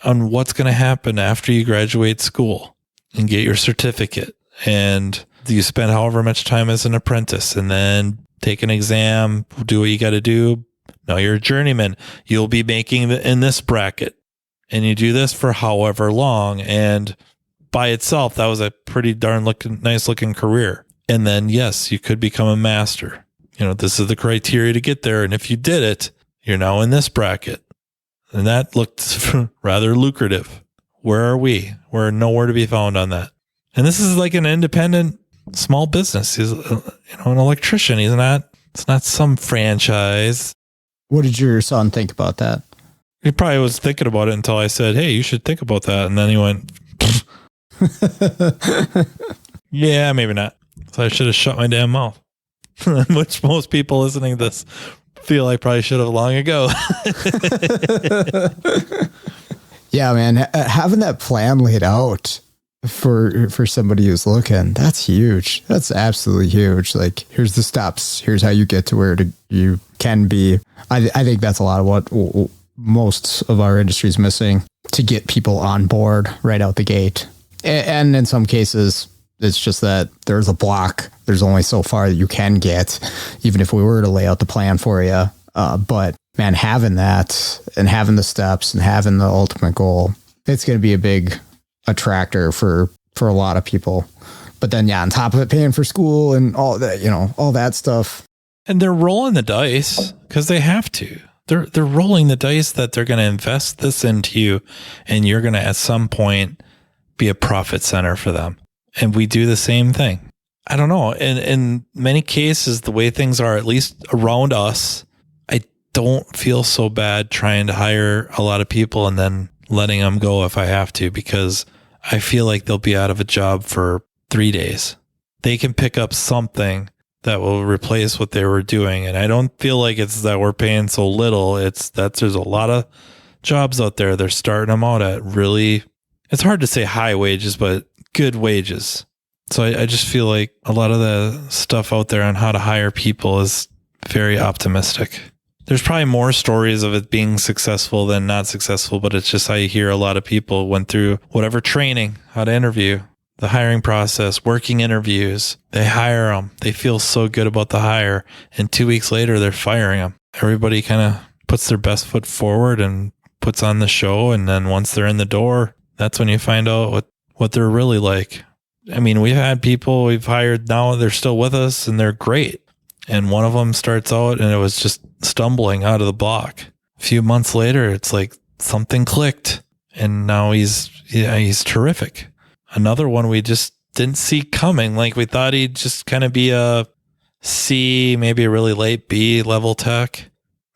on what's going to happen after you graduate school and get your certificate. And you spend however much time as an apprentice and then take an exam, do what you got to do. Now you're a journeyman. You'll be making in this bracket, and you do this for however long. And by itself, that was a pretty darn nice looking career. And then, yes, you could become a master. This is the criteria to get there. And if you did it, you're now in this bracket. And that looked rather lucrative. Where are we? We're nowhere to be found on that. And this is like an independent small business. He's an electrician. It's not some franchise. What did your son think about that? He probably was thinking about it until I said, hey, you should think about that. And then he went, yeah, maybe not. So I should have shut my damn mouth. Which most people listening to this feel I probably should have long ago. Yeah, man. Having that plan laid out for somebody who's looking, that's huge. That's absolutely huge. Like, here's the steps. Here's how you get to where you can be. I think that's a lot of what most of our industry is missing to get people on board right out the gate. And in some cases, it's just that there's a block. There's only so far that you can get, even if we were to lay out the plan for you. But man, having that and having the steps and having the ultimate goal, it's going to be a big attractor for a lot of people. But then, yeah, on top of it, paying for school and all that, all that stuff. And they're rolling the dice because they have to. They're rolling the dice that they're going to invest this into you, and you're going to at some point be a profit center for them. And we do the same thing. I don't know. In many cases, the way things are, at least around us, I don't feel so bad trying to hire a lot of people and then letting them go if I have to, because I feel like they'll be out of a job for 3 days. They can pick up something that will replace what they were doing. And I don't feel like it's that we're paying so little. It's that there's a lot of jobs out there. They're starting them out at really, it's hard to say high wages, but good wages. So I just feel like a lot of the stuff out there on how to hire people is very optimistic. There's probably more stories of it being successful than not successful, but it's just how you hear a lot of people went through whatever training, how to interview, the hiring process, working interviews. They hire them. They feel so good about the hire. And 2 weeks later, they're firing them. Everybody kind of puts their best foot forward and puts on the show. And then once they're in the door, that's when you find out what they're really like. I mean, we've had people we've hired now, they're still with us and they're great. And one of them starts out and it was just stumbling out of the block. A few months later, it's like something clicked and now he's terrific. Another one we just didn't see coming. Like we thought he'd just kind of be a C, maybe a really late B level tech.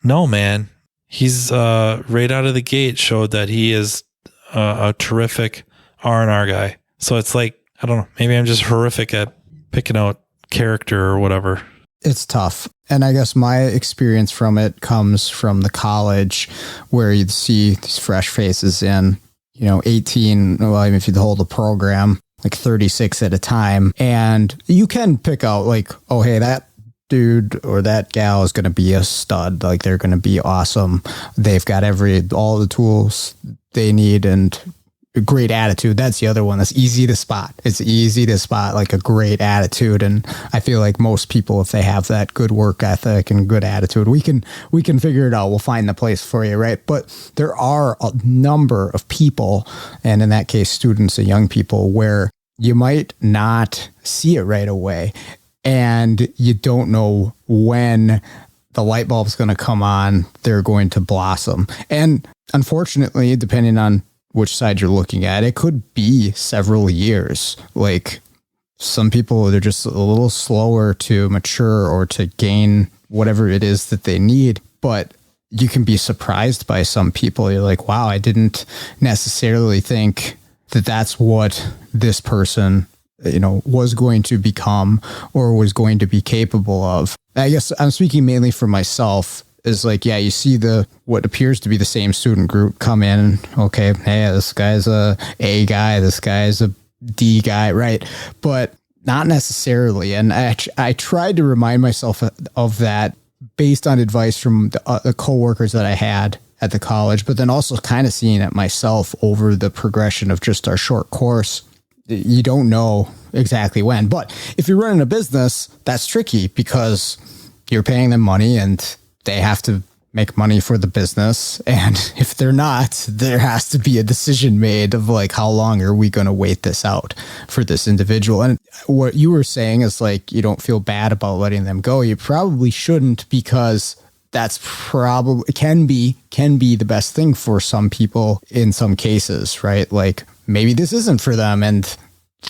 No, man. He's right out of the gate showed that he is a terrific R&R guy. So it's like, I don't know, maybe I'm just horrific at picking out character or whatever. It's tough. And I guess my experience from it comes from the college where you'd see these fresh faces in, 18, well, even if you hold a program, like 36 at a time. And you can pick out like, oh, hey, that dude or that gal is going to be a stud. Like they're going to be awesome. They've got all the tools they need and a great attitude. That's the other one that's easy to spot. It's easy to spot like a great attitude. And I feel like most people, if they have that good work ethic and good attitude, we can figure it out. We'll find the place for you, right? But there are a number of people, and in that case, students and young people, where you might not see it right away. And you don't know when the light bulb's going to come on, they're going to blossom. And unfortunately, depending on which side you're looking at, it could be several years. Like some people, they're just a little slower to mature or to gain whatever it is that they need. But you can be surprised by some people. You're like, wow, I didn't necessarily think that that's what this person, was going to become or was going to be capable of. I guess I'm speaking mainly for myself. Is like, yeah, you see what appears to be the same student group come in. Okay, hey, this guy's a guy, this guy's a D guy, right? But not necessarily. And I tried to remind myself of that based on advice from the coworkers that I had at the college, but then also kind of seeing it myself over the progression of just our short course. You don't know exactly when. But if you're running a business, that's tricky because you're paying them money and they have to make money for the business. And if they're not, there has to be a decision made of like, how long are we going to wait this out for this individual? And what you were saying is like, you don't feel bad about letting them go. You probably shouldn't, because that's probably can be the best thing for some people in some cases, right? Like maybe this isn't for them. And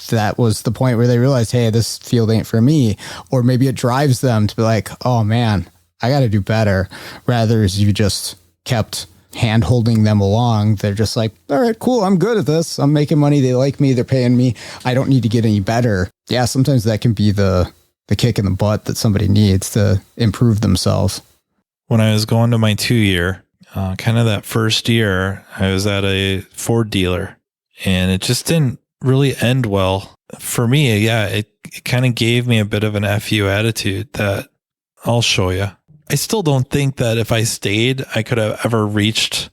that was the point where they realized, hey, this field ain't for me. Or maybe it drives them to be like, oh man, I got to do better. Rather, as you just kept hand holding them along, they're just like, all right, cool. I'm good at this. I'm making money. They like me. They're paying me. I don't need to get any better. Yeah. Sometimes that can be the kick in the butt that somebody needs to improve themselves. When I was going to my 2-year, kind of that first year, I was at a Ford dealer, and it just didn't really end well for me. Yeah. It kind of gave me a bit of an FU attitude that I'll show you. I still don't think that if I stayed, I could have ever reached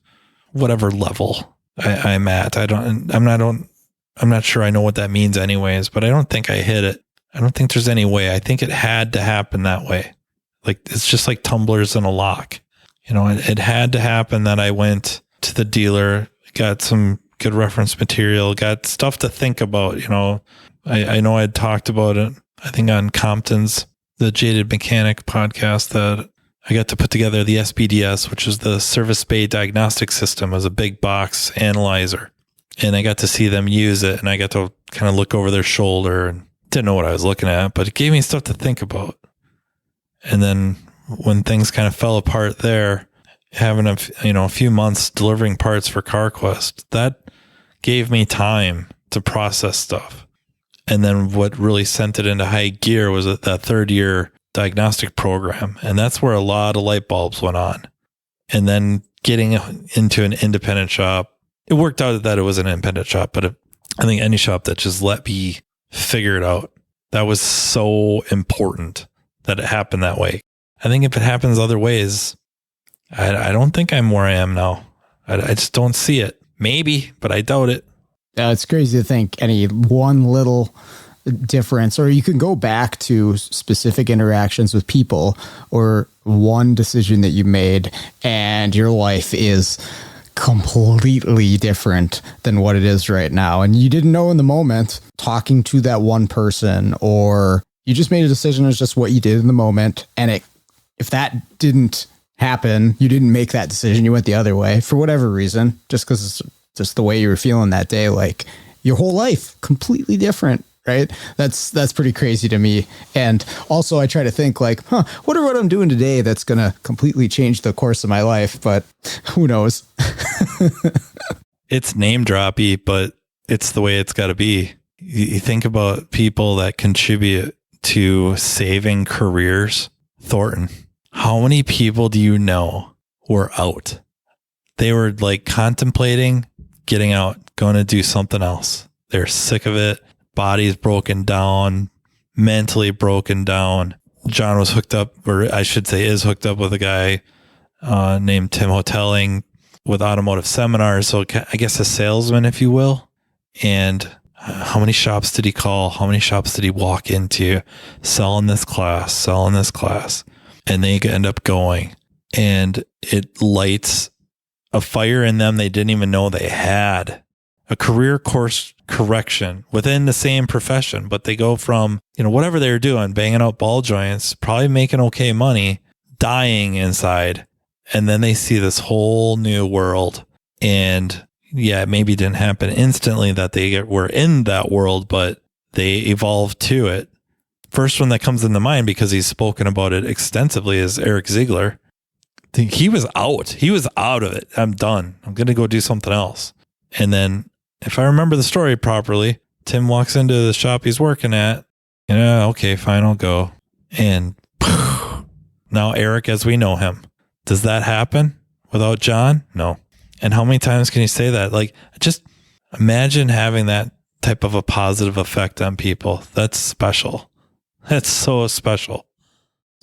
whatever level I'm at. I'm not sure I know what that means anyways, but I don't think I hit it. I don't think there's any way. I think it had to happen that way. Like, it's just like tumblers in a lock. You know, it had to happen that I went to the dealer, got some good reference material, got stuff to think about. You know, I know I'd talked about it, I think on Compton's, the Jaded Mechanic podcast, that I got to put together the SBDS, which is the Service Bay Diagnostic System, as a big box analyzer. And I got to see them use it, and I got to kind of look over their shoulder, and didn't know what I was looking at, but it gave me stuff to think about. And then when things kind of fell apart there, having a few months delivering parts for CarQuest, that gave me time to process stuff. And then what really sent it into high gear was that 3rd year diagnostic program. And that's where a lot of light bulbs went on. And then getting into an independent shop, it worked out that it was an independent shop, but I think any shop that just let me figure it out, that was so important that it happened that way. I think if it happens other ways, I don't think I'm where I am now. I just don't see it. Maybe, but I doubt it. It's crazy to think any one little difference, or you can go back to specific interactions with people or one decision that you made, and your life is completely different than what it is right now. And you didn't know in the moment, talking to that one person, or you just made a decision. It's just what you did in the moment. And if that didn't happen, you didn't make that decision. You went the other way for whatever reason, just because it's just the way you were feeling that day. Like your whole life completely different, right? That's pretty crazy to me. And also I try to think like, wonder what I'm doing today that's going to completely change the course of my life, but who knows? It's name droppy, but it's the way it's got to be. You think about people that contribute to saving careers. Thornton, how many people do you know were out? They were like contemplating getting out, going to do something else. They're sick of it. Body's broken down, mentally broken down. John was hooked up, or I should say is hooked up with a guy named Tim Hotelling with Automotive Seminars. So I guess a salesman, if you will. And how many shops did he call? How many shops did he walk into selling this class? And they end up going, and it lights a fire in them they didn't even know they had. A career course correction within the same profession, but they go from, whatever they were doing, banging out ball joints, probably making okay money, dying inside. And then they see this whole new world. And yeah, it maybe didn't happen instantly that they were in that world, but they evolved to it. First one that comes into mind, because he's spoken about it extensively, is Eric Ziegler. He was out. He was out of it. I'm done. I'm going to go do something else. And then, if I remember the story properly, Tim walks into the shop he's working at. Okay, fine, I'll go. And now Eric, as we know him. Does that happen without John? No. And how many times can you say that? Like, just imagine having that type of a positive effect on people. That's special. That's so special.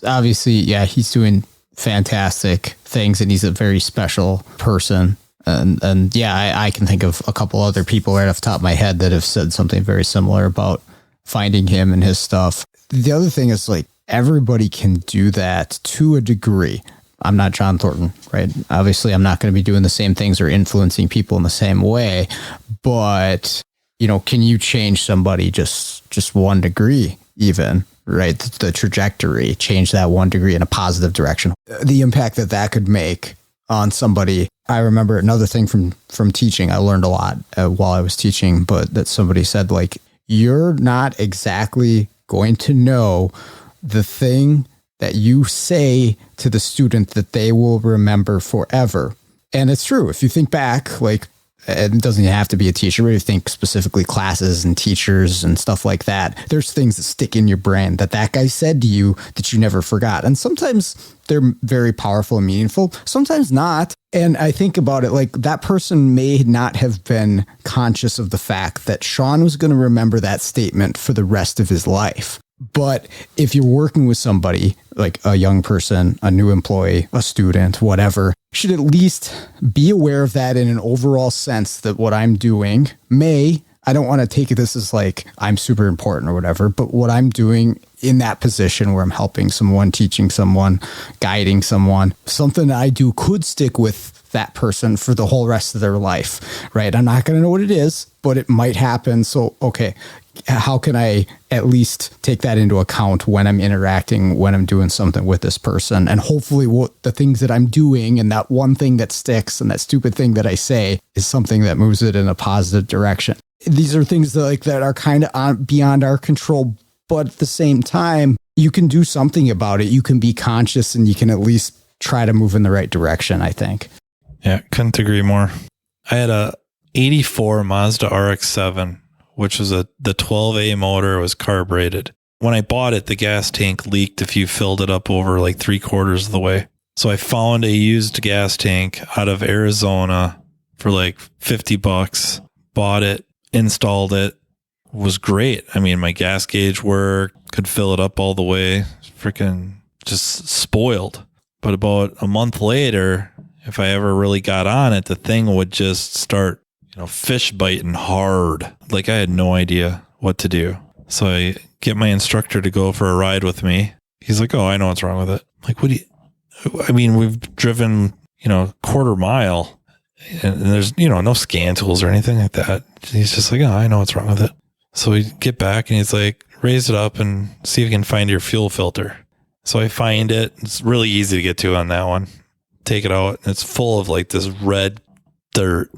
Obviously, yeah, he's doing fantastic things, and he's a very special person. And yeah, I can think of a couple other people right off the top of my head that have said something very similar about finding him and his stuff. The other thing is, like, everybody can do that to a degree. I'm not John Thornton, right? Obviously, I'm not going to be doing the same things or influencing people in the same way. But, can you change somebody just 1 degree even, right? The trajectory, change that 1 degree in a positive direction. The impact that could make on somebody. I remember another thing from teaching. I learned a lot while I was teaching, but that somebody said, like, you're not exactly going to know the thing that you say to the student that they will remember forever. And it's true. If you think back, like, it doesn't have to be a teacher, but you think specifically classes and teachers and stuff like that. There's things that stick in your brain that guy said to you that you never forgot. And sometimes they're very powerful and meaningful, sometimes not. And I think about it like that person may not have been conscious of the fact that Sean was going to remember that statement for the rest of his life. But if you're working with somebody like a young person, a new employee, a student, whatever, you should at least be aware of that in an overall sense that what I'm doing I don't want to take this as like I'm super important or whatever, but what I'm doing in that position where I'm helping someone, teaching someone, guiding someone, something I do could stick with that person for the whole rest of their life, right? I'm not going to know what it is, but it might happen. So, okay, how can I at least take that into account when I'm interacting, when I'm doing something with this person? And hopefully what the things that I'm doing and that one thing that sticks and that stupid thing that I say is something that moves it in a positive direction. These are things that are kind of beyond our control, but at the same time, you can do something about it. You can be conscious and you can at least try to move in the right direction, I think. Yeah, couldn't agree more. I had a 84 Mazda RX-7, which was the 12A motor, was carbureted. When I bought it, the gas tank leaked if you filled it up over like 3/4 of the way. So I found a used gas tank out of Arizona for like $50, bought it, installed it, was great. I mean, my gas gauge worked, could fill it up all the way, freaking just spoiled. But about a month later, if I ever really got on it, the thing would just start, fish biting hard. Like I had no idea what to do. So I get my instructor to go for a ride with me. He's like, "Oh, I know what's wrong with it." I'm like, we've driven, quarter mile and there's, no scan tools or anything like that. He's just like, "Oh, I know what's wrong with it." So we get back and he's like, "Raise it up and see if you can find your fuel filter." So I find it. It's really easy to get to on that one. Take it out and it's full of like this red dirt.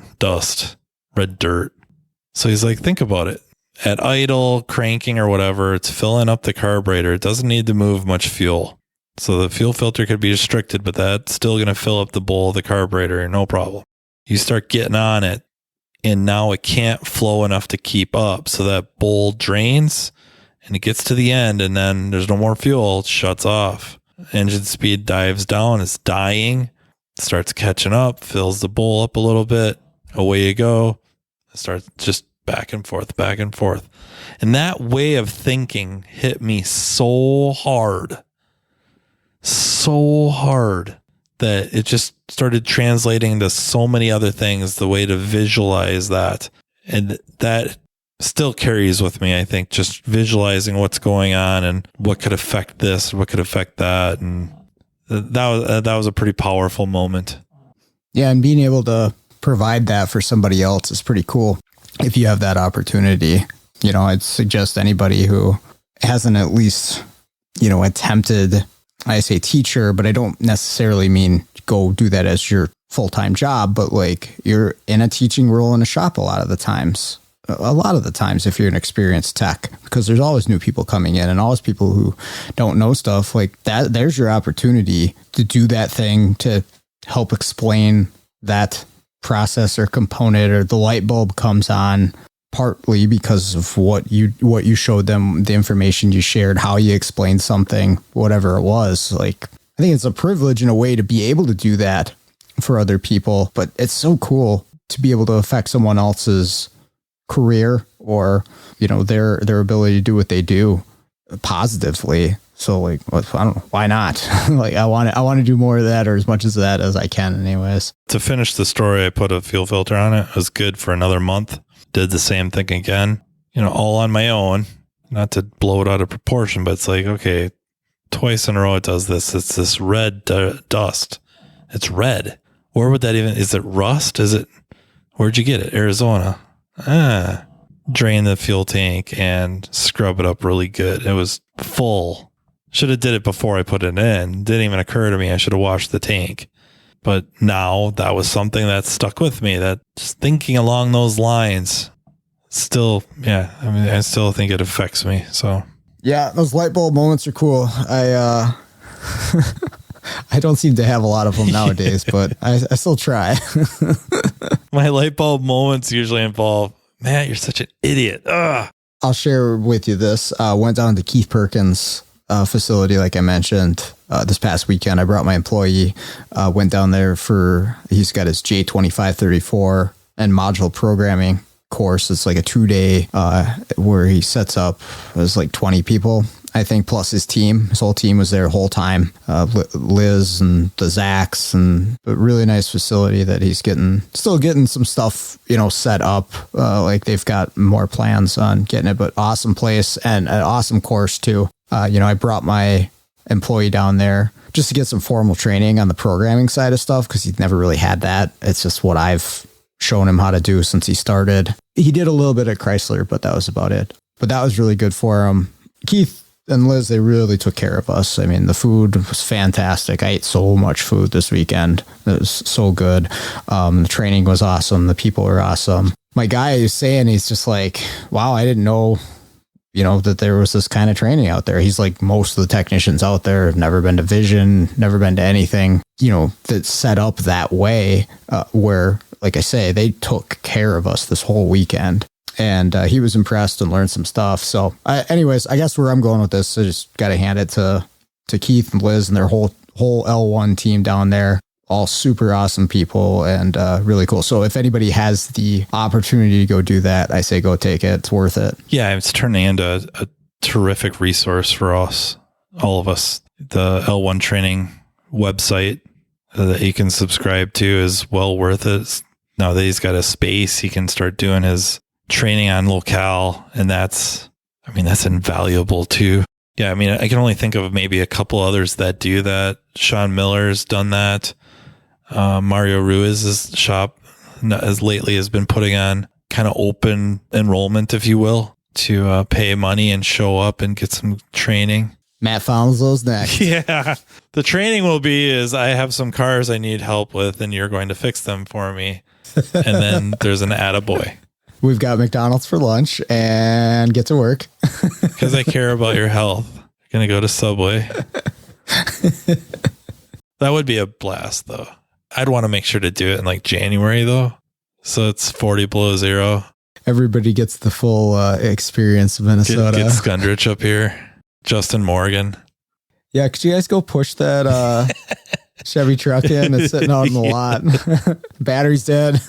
So he's like, "Think about it. At idle, cranking or whatever, it's filling up the carburetor. It doesn't need to move much fuel. So the fuel filter could be restricted, but that's still going to fill up the bowl of the carburetor, no problem. You start getting on it and now it can't flow enough to keep up. So that bowl drains and it gets to the end and then there's no more fuel. It shuts off. Engine speed dives down. It's dying. Starts catching up, fills the bowl up a little bit. Away you go. It starts just back and forth. And that way of thinking hit me so hard that it just started translating to so many other things, the way to visualize that. And that still carries with me, I think, just visualizing what's going on and what could affect this, what could affect that. And that was a pretty powerful moment. Yeah, and being able to provide that for somebody else is pretty cool. If you have that opportunity, I'd suggest anybody who hasn't at least, attempted, I say teacher, but I don't necessarily mean go do that as your full-time job, but like you're in a teaching role in a shop a lot of the times if you're an experienced tech, because there's always new people coming in and always people who don't know stuff like that. There's your opportunity to do that thing, to help explain that process or component, or the light bulb comes on partly because of what you showed them, the information you shared, how you explained something, whatever it was. Like, I think it's a privilege in a way to be able to do that for other people, but it's so cool to be able to affect someone else's career or, their ability to do what they do positively. So like, I don't know, why not? Like I want to do more of that, or as much of that as I can anyways. To finish the story, I put a fuel filter on it. It was good for another month. Did the same thing again, all on my own, not to blow it out of proportion, but it's like, okay, twice in a row it does this. It's this red dust. It's red. Where would that even, is it rust? Where'd you get it? Arizona. Drain the fuel tank and scrub it up really good. It was full. Should have did it before I put it in. Didn't even occur to me I should have washed the tank. But now that was something that stuck with me, that just thinking along those lines still, I still think it affects me. So yeah, those light bulb moments are cool. I don't seem to have a lot of them nowadays, but I still try. My light bulb moments usually involve, man, you're such an idiot. Ugh. I'll share with you this. Went down to Keith Perkins' facility, like I mentioned, this past weekend. I brought my employee, went down there he's got his J2534 and module programming course. It's like a 2-day where he sets up, there's like 20 people, I think, plus his team. His whole team was there the whole time. Liz and the Zacks, and a really nice facility that he's still getting some stuff, set up. Like they've got more plans on getting it, but awesome place and an awesome course too. I brought my employee down there just to get some formal training on the programming side of stuff, because he'd never really had that. It's just what I've shown him how to do since he started. He did a little bit at Chrysler, but that was about it. But that was really good for him. Keith and Liz, they really took care of us. I mean, the food was fantastic. I ate so much food this weekend. It was so good. The training was awesome. The people were awesome. My guy is saying, he's just like, wow, I didn't know, that there was this kind of training out there. He's like, most of the technicians out there have never been to Vision, never been to anything, that's set up that way, where, like I say, they took care of us this whole weekend. And he was impressed and learned some stuff. So anyways, I guess where I'm going with this, I just got to hand it to Keith and Liz and their whole L1 team down there. All super awesome people and really cool. So if anybody has the opportunity to go do that, I say go take it. It's worth it. Yeah, it's turning into a terrific resource for us, all of us. The L1 training website that you can subscribe to is well worth it. Now that he's got a space, he can start doing his training on locale, and that's invaluable too. Yeah, I can only think of maybe a couple others that do that. Sean Miller's done that. Mario Ruiz's shop as lately has been putting on kind of open enrollment, if you will, to pay money and show up and get some training. Matt Fowles next. Yeah. The training will be is I have some cars I need help with and you're going to fix them for me. And then there's an attaboy. We've got McDonald's for lunch and get to work. Because I care about your health. You're going to go to Subway. That would be a blast, though. I'd want to make sure to do it in like January, though. So it's 40 below zero. Everybody gets the full experience of Minnesota. Get Skundrich up here. Justin Morgan. Yeah, could you guys go push that Chevy truck in? It's sitting out in the lot. Battery's dead.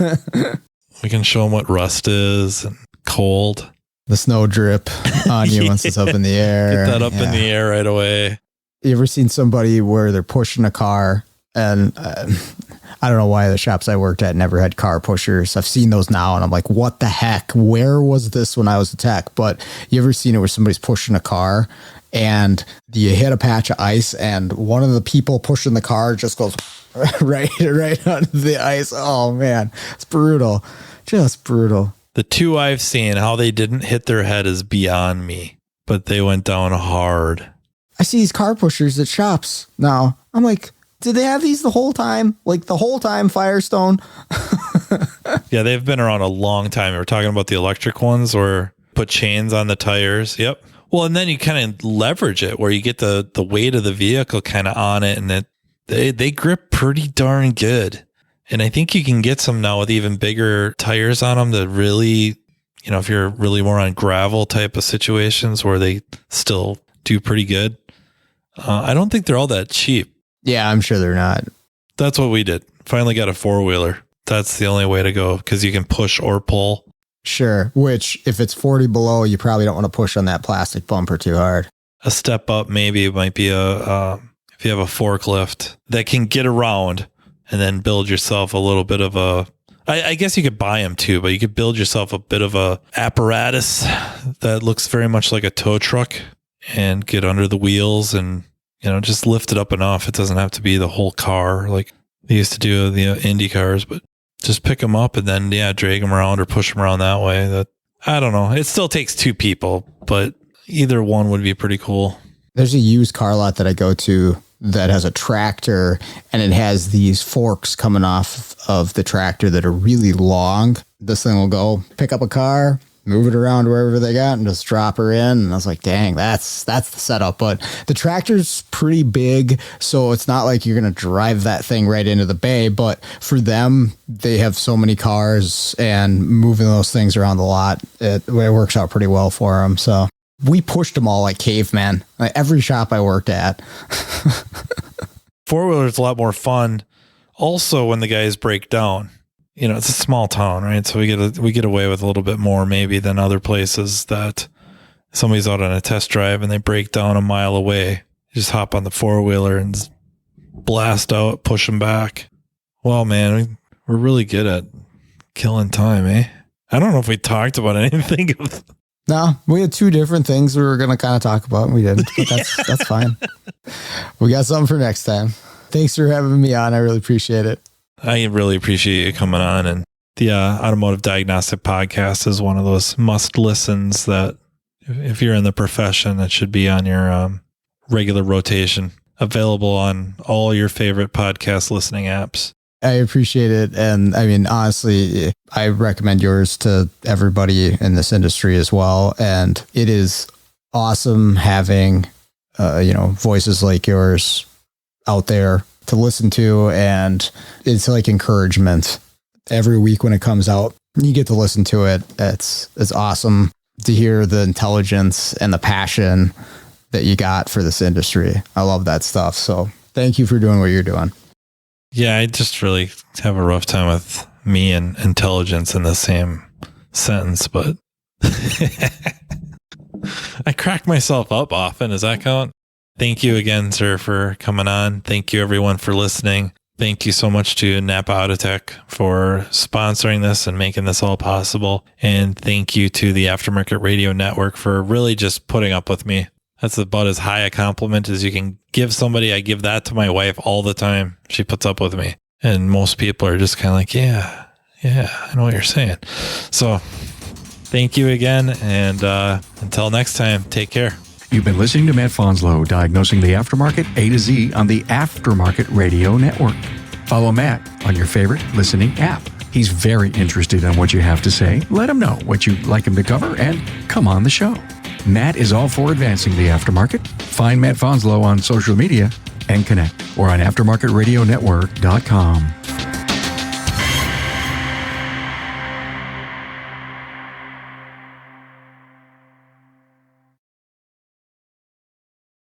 We can show them what rust is and cold. The snow drip on you once it's up in the air. Get that up in the air right away. You ever seen somebody where they're pushing a car and I don't know why the shops I worked at never had car pushers. I've seen those now and I'm like, what the heck? Where was this when I was a tech? But you ever seen it where somebody's pushing a car and you hit a patch of ice and one of the people pushing the car just goes right onto the ice. Oh man, it's brutal. Just brutal. The two I've seen, how they didn't hit their head is beyond me, but they went down hard. I see these car pushers at shops now. I'm like, did they have these the whole time? Like the whole time, Firestone? Yeah, they've been around a long time. We're talking about the electric ones or put chains on the tires. Yep. Well, and then you kind of leverage it where you get the weight of the vehicle kind of on it and they grip pretty darn good. And I think you can get some now with even bigger tires on them that really, if you're really more on gravel type of situations where they still do pretty good. I don't think they're all that cheap. Yeah, I'm sure they're not. That's what we did. Finally got a 4-wheeler. That's the only way to go because you can push or pull. Sure. Which if it's 40 below, you probably don't want to push on that plastic bumper too hard. A step up maybe might be if you have a forklift that can get around and then build yourself a little bit of I guess you could buy them too, but you could build yourself a bit of a apparatus that looks very much like a tow truck and get under the wheels and just lift it up enough. It doesn't have to be the whole car like they used to do the Indy cars, but just pick them up and then, drag them around or push them around that way. I don't know. It still takes two people, but either one would be pretty cool. There's a used car lot that I go to that has a tractor, and it has these forks coming off of the tractor that are really long. This thing will go pick up a car, move it around wherever they got, and just drop her in. And I was like, dang, that's the setup. But the tractor's pretty big, so it's not like you're going to drive that thing right into the bay. But for them, they have so many cars, and moving those things around the lot, it works out pretty well for them. So we pushed them all like cavemen. Like every shop I worked at. Four-wheeler is a lot more fun. Also, when the guys break down, it's a small town, right? So we get away with a little bit more maybe than other places that somebody's out on a test drive and they break down a mile away. You just hop on the four-wheeler and blast out, push them back. Well, man, we're really good at killing time, eh? I don't know if we talked about anything. No, we had two different things we were going to kind of talk about, and we didn't, but that's fine. We got something for next time. Thanks for having me on. I really appreciate it. I really appreciate you coming on. And the Automotive Diagnostic Podcast is one of those must listens that if you're in the profession, it should be on your regular rotation, available on all your favorite podcast listening apps. I appreciate it. And I mean, honestly, I recommend yours to everybody in this industry as well. And it is awesome having, voices like yours out there to listen to. And it's like encouragement every week when it comes out. You get to listen to it. It's awesome to hear the intelligence and the passion that you got for this industry. I love that stuff. So thank you for doing what you're doing. Yeah, I just really have a rough time with me and intelligence in the same sentence, but I crack myself up often. Does that count? Thank you again, sir, for coming on. Thank you, everyone, for listening. Thank you so much to NAPA AUTOTECH for sponsoring this and making this all possible. And thank you to the Aftermarket Radio Network for really just putting up with me. That's about as high a compliment as you can give somebody. I give that to my wife all the time. She puts up with me. And most people are just kind of like, yeah, I know what you're saying. So thank you again. And until next time, take care. You've been listening to Matt Fonslow, diagnosing the aftermarket A to Z on the Aftermarket Radio Network. Follow Matt on your favorite listening app. He's very interested in what you have to say. Let him know what you'd like him to cover and come on the show. Matt is all for advancing the aftermarket. Find Matt Fonslow on social media and connect or on aftermarketradionetwork.com.